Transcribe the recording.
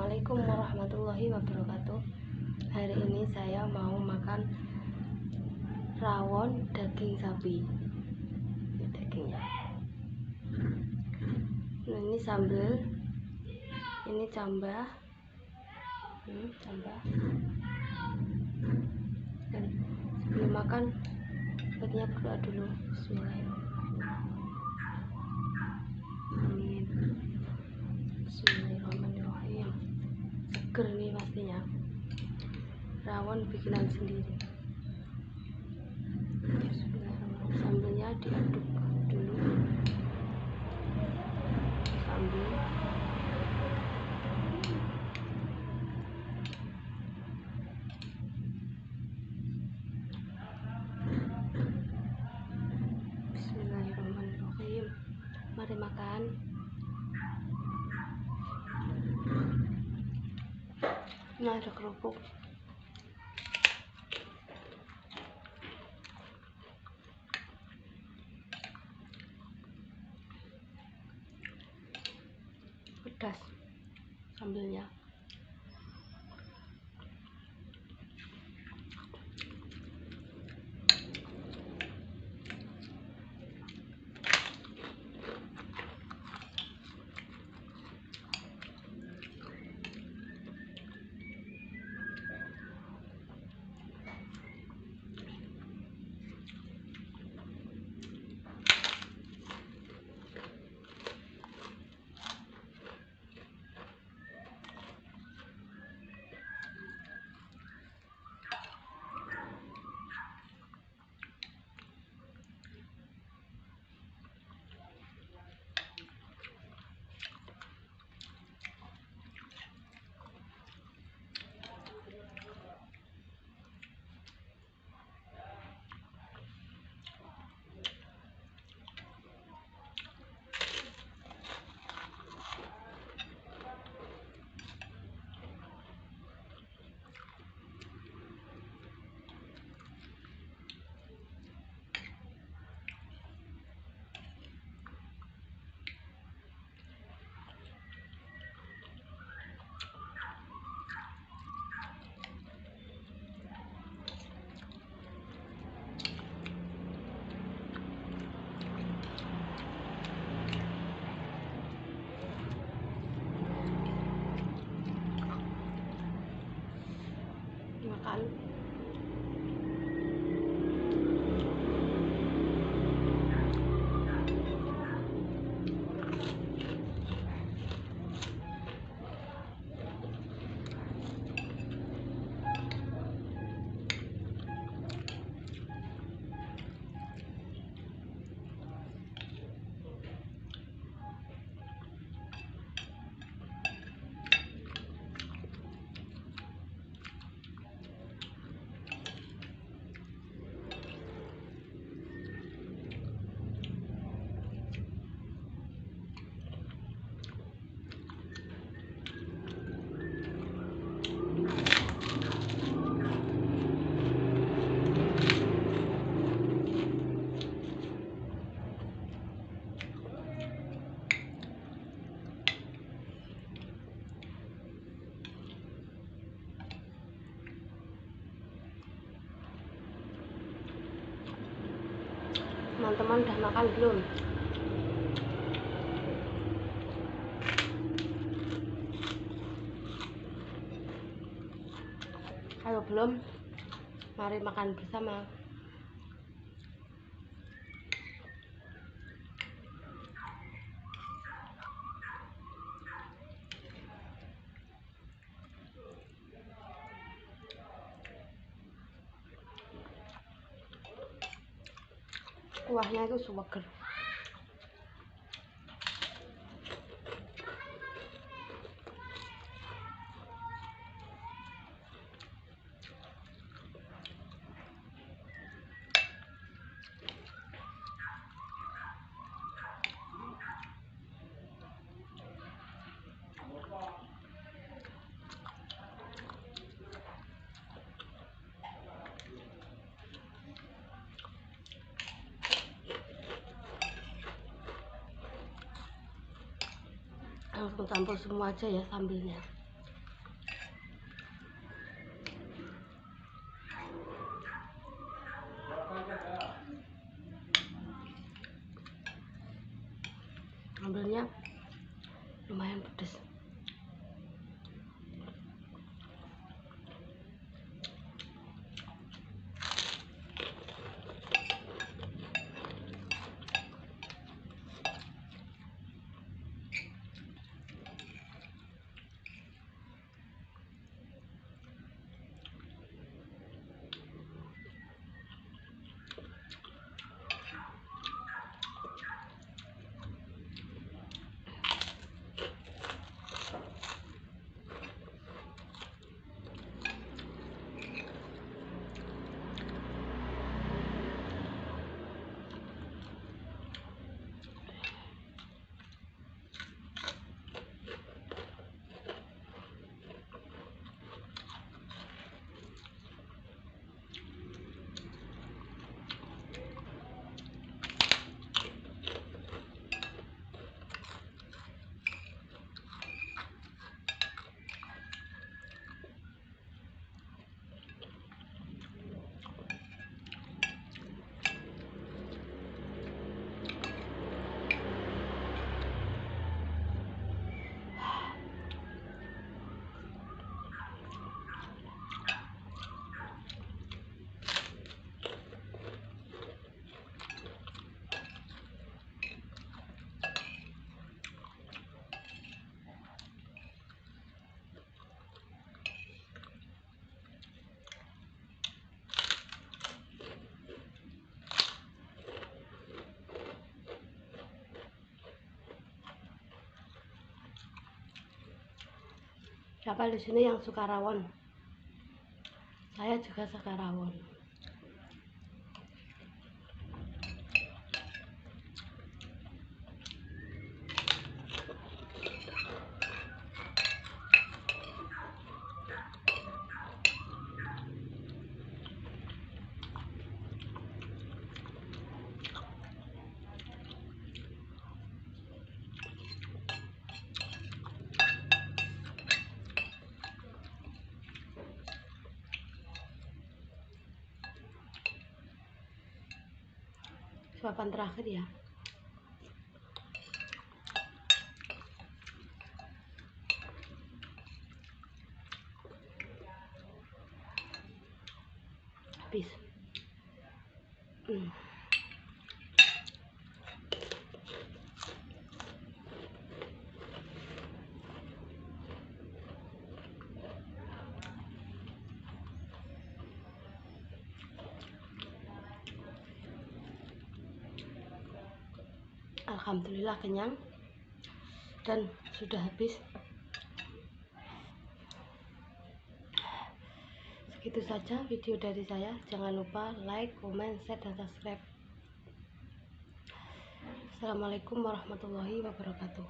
Assalamualaikum warahmatullahi wabarakatuh. Hari ini saya mau makan rawon daging sapi. Ini dagingnya. Nah, ini sambal, ini cambah, cambah. Dan sebelum makan, baiknya berdoa dulu. Bismillahirrahmanirrahim. Bismillahirrahmanirrahim. Seger nih pastinya. Rawon bikinan sendiri. Bismillahirrahmanirrahim. Sambalnya diaduk dulu. Sambal. Bismillahirrahmanirrahim. Mari makan. Nah, ada kerupuk. Pedas sambalnya. Makan. Teman-teman udah makan belum? Kalau belum, mari makan bersama. Kuahnya itu seger. Langsung campur semua aja ya sambalnya. Sambalnya lumayan pedas. Siapa di sini yang suka rawon? Saya juga suka rawon. Suapan terakhir ya. Habis. Alhamdulillah kenyang dan sudah habis. Segitu saja video dari saya. Jangan lupa like, comment, share, dan subscribe. Assalamualaikum warahmatullahi wabarakatuh.